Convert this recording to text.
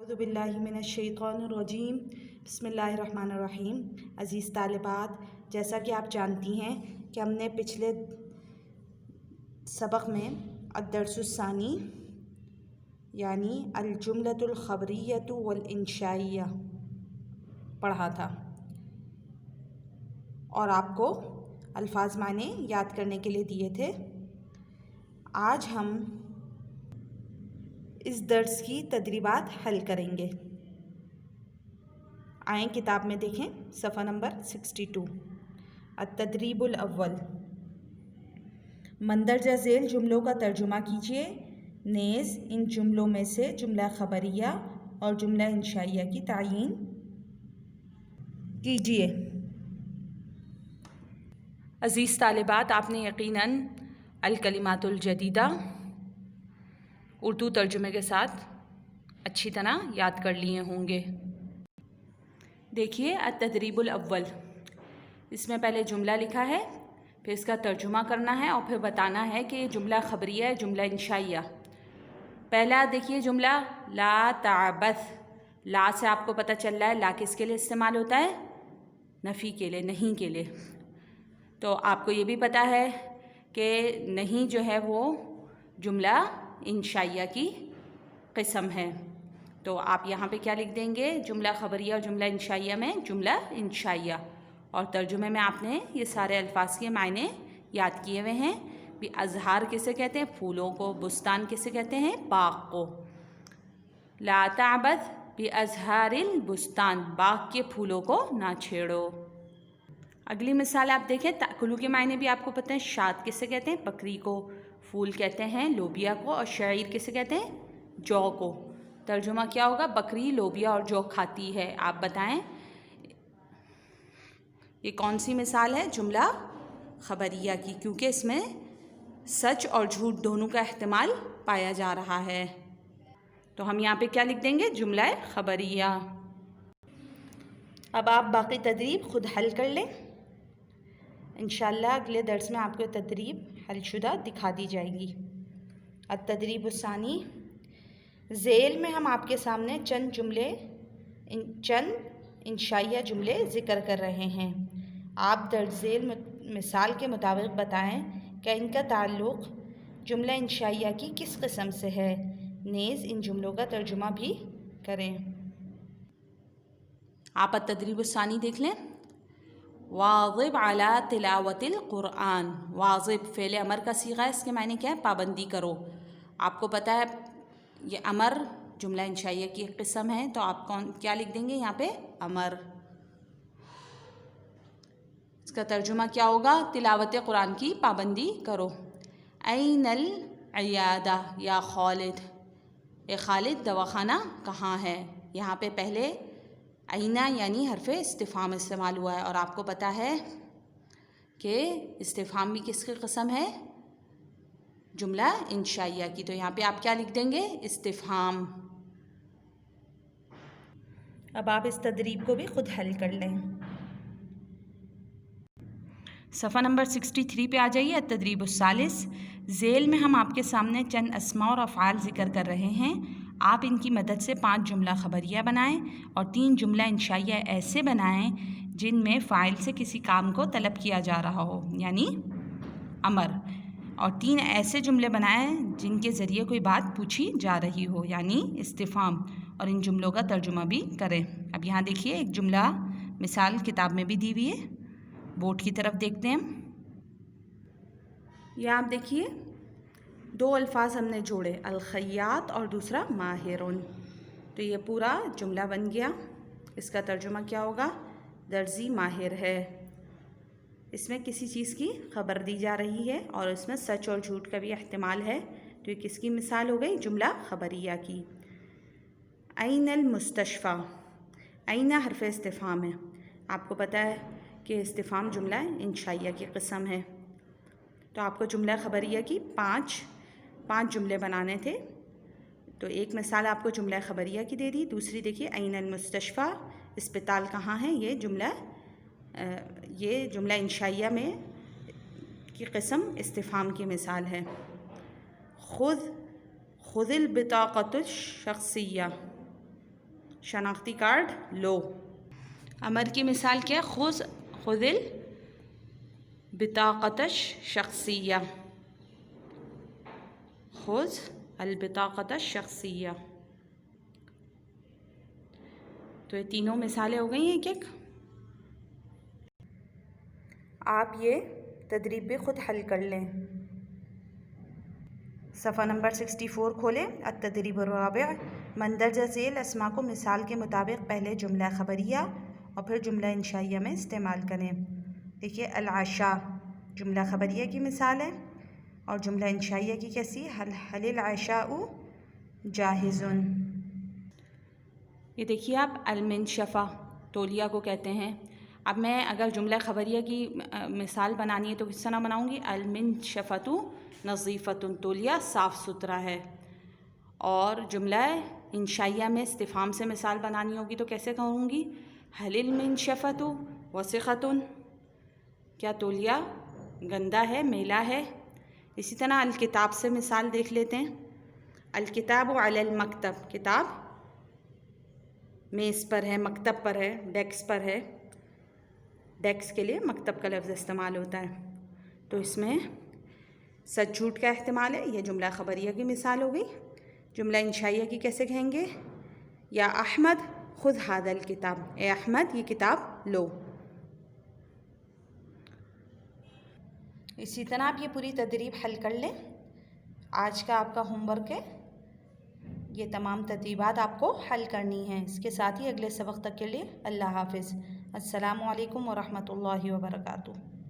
اعوذ باللہ من الشیطان الرجیم بسم اللہ الرحمن الرحیم۔ عزیز طالبات، جیسا کہ آپ جانتی ہیں کہ ہم نے پچھلے سبق میں الدرس الثانی یعنی الجملۃ الخبریۃ والانشائیہ پڑھا تھا اور آپ کو الفاظ معنی یاد کرنے کے لیے دیے تھے۔ آج ہم اس درس کی تدریبات حل کریں گے۔ آئیں کتاب میں دیکھیں صفحہ نمبر 62۔ التدریب الاول، مندرجہ ذیل جملوں کا ترجمہ کیجیے، نیز ان جملوں میں سے جملہ خبریہ اور جملہ انشائیہ کی تعیین کیجیے۔ عزیز طالبات، آپ نے یقیناً الکلمات الجدیدہ اردو ترجمے کے ساتھ اچھی طرح یاد کر لیے ہوں گے۔ دیکھیے التدریب الاول، اس میں پہلے جملہ لکھا ہے، پھر اس کا ترجمہ کرنا ہے اور پھر بتانا ہے کہ یہ جملہ خبریہ ہے جملہ انشائیہ۔ پہلا دیکھیے جملہ لا تعبث، لا سے آپ کو پتہ چل رہا ہے لا کس کے لیے استعمال ہوتا ہے؟ نفی کے لیے، نہیں کے لیے۔ تو آپ کو یہ بھی پتہ ہے کہ نہیں جو ہے وہ جملہ انشائیہ کی قسم ہے۔ تو آپ یہاں پہ کیا لکھ دیں گے؟ جملہ خبریہ اور جملہ انشائیہ میں جملہ انشائیہ، اور ترجمے میں آپ نے یہ سارے الفاظ کے معنی یاد کیے ہوئے ہیں۔ بھی ازہار کسے کہتے ہیں؟ پھولوں کو۔ بستان کسے کہتے ہیں؟ باغ کو۔ لا تعبث بازہار البستان، باغ کے پھولوں کو نہ چھیڑو۔ اگلی مثال آپ دیکھیں، تأکلو کے معنی بھی آپ کو پتہ ہیں۔ شاد کسے کہتے ہیں؟ بکری کو۔ پھول کہتے ہیں لوبیا کو، اور شعیر کسے کہتے ہیں؟ جو کو۔ ترجمہ کیا ہوگا؟ بکری لوبیا اور جو کھاتی ہے۔ آپ بتائیں یہ کون سی مثال ہے؟ جملہ خبریہ کی، کیونکہ اس میں سچ اور جھوٹ دونوں کا احتمال پایا جا رہا ہے۔ تو ہم یہاں پہ کیا لکھ دیں گے؟ جملہ خبریہ۔ اب آپ باقی تدریب خود حل کر لیں، انشاءاللہ اگلے درس میں آپ کو تدریب حل شدہ دکھا دی جائے گی۔ التدریب الثانی، ذیل میں ہم آپ کے سامنے چند انشائیہ جملے ذکر کر رہے ہیں۔ آپ درج ذیل مثال کے مطابق بتائیں کہ ان کا تعلق جملہ انشائیہ کی کس قسم سے ہے، نیز ان جملوں کا ترجمہ بھی کریں۔ آپ التدریب الثانی دیکھ لیں۔ واظب علی تلاوت القرآن، واظب فعل امر کا صیغہ ہے، اس کے معنی کیا ہے؟ پابندی کرو۔ آپ کو پتہ ہے یہ امر جملہ انشائیہ کی ایک قسم ہے، تو آپ کیا لکھ دیں گے یہاں پہ؟ امر۔ اس کا ترجمہ کیا ہوگا؟ تلاوت قرآن کی پابندی کرو۔ این العیادہ یا خالد، اے خالد دواخانہ کہاں ہے؟ یہاں پہ پہلے اینہ یعنی حرف استفہام استعمال ہوا ہے، اور آپ کو پتہ ہے کہ استفہام بھی کس کی قسم ہے؟ جملہ انشائیہ کی۔ تو یہاں پہ آپ کیا لکھ دیں گے؟ استفہام۔ اب آپ اس تدریب کو بھی خود حل کر لیں۔ صفحہ نمبر 63 پہ آ جائیے۔ التدریب الثالث، ذیل میں ہم آپ کے سامنے چند اسماء اور افعال ذکر کر رہے ہیں۔ آپ ان کی مدد سے 5 جملہ خبریہ بنائیں اور 3 جملہ انشائیہ ایسے بنائیں جن میں فاعل سے کسی کام کو طلب کیا جا رہا ہو، یعنی امر، اور 3 ایسے جملے بنائیں جن کے ذریعے کوئی بات پوچھی جا رہی ہو، یعنی استفہام، اور ان جملوں کا ترجمہ بھی کریں۔ اب یہاں دیکھیے ایک جملہ مثال کتاب میں بھی دی ہوئی ہے، بورڈ کی طرف دیکھتے ہیں۔ یہاں آپ دیکھیے 2 الفاظ ہم نے جوڑے، الخیاط اور دوسرا ماہرون، تو یہ پورا جملہ بن گیا۔ اس کا ترجمہ کیا ہوگا؟ درزی ماہر ہے۔ اس میں کسی چیز کی خبر دی جا رہی ہے اور اس میں سچ اور جھوٹ کا بھی احتمال ہے، تو یہ کس کی مثال ہو گئی؟ جملہ خبریہ کی۔ این المستشفیٰ، این حرف استفہام ہے، آپ کو پتہ ہے کہ استفہام جملہ انشائیہ کی قسم ہے، تو آپ کو جملہ خبریہ کی 5 جملے بنانے تھے۔ تو ایک مثال آپ کو جملہ خبریہ کی دے دی، دوسری دیکھیے این المستشفیٰ، اسپتال کہاں ہے، یہ جملہ انشائیہ میں کی قسم استفہام کی مثال ہے۔ خذ البطاقۃ الشخصیہ، شناختی کارڈ لو. امر کی مثال کیا؟ خذ البطاقة الشخصیہ. خذ البطاقة الشخصیہ. تو یہ تینوں مثالیں ہو گئی ہیں ایک ایک. آپ یہ تدریب بھی خود حل کر لیں. صفحہ نمبر 64 کھولیں. التدریب الرابع، مندرجہ ذیل اسما کو مثال کے مطابق پہلے جملہ خبریہ اور پھر جملہ انشائیہ میں استعمال کریں. دیکھیے العشاء جملہ خبریہ کی مثال ہے اور جملہ انشائیہ کی کیسی؟ حل العشاء جاہز. یہ دیکھیے آپ المنشفہ تولیہ کو کہتے ہیں. اب میں اگر جملہ خبریہ کی مثال بنانی ہے تو کس طرح بناؤں گی؟ المنشفۃ نظیفۃ، تولیہ صاف ستھرا ہے. اور جملہ انشائیہ میں استفہام سے مثال بنانی ہوگی تو کیسے کہوں گی؟ حل المنشفۃ وسخۃ، کیا تولیہ گندا ہے، میلا ہے. اسی طرح الکتاب سے مثال دیکھ لیتے ہیں. الکتاب علی المکتب، کتاب میز پر ہے، مکتب پر ہے، ڈیسک پر ہے. ڈیسک کے لیے مکتب کا لفظ استعمال ہوتا ہے. تو اس میں سچ جھوٹ کا احتمال ہے. یہ جملہ خبریہ کی مثال ہو گئی. جملہ انشائیہ کی کیسے کہیں گے؟ یا احمد خذ ھذا الکتاب، اے احمد یہ کتاب لو. اسی طرح آپ یہ پوری تدریب حل کر لیں. آج کا آپ کا ہوم ورک ہے. یہ تمام تدریبات آپ کو حل کرنی ہیں. اس کے ساتھ ہی اگلے سبق تک کے لیے اللہ حافظ. السلام علیکم ورحمۃ اللہ وبرکاتہ.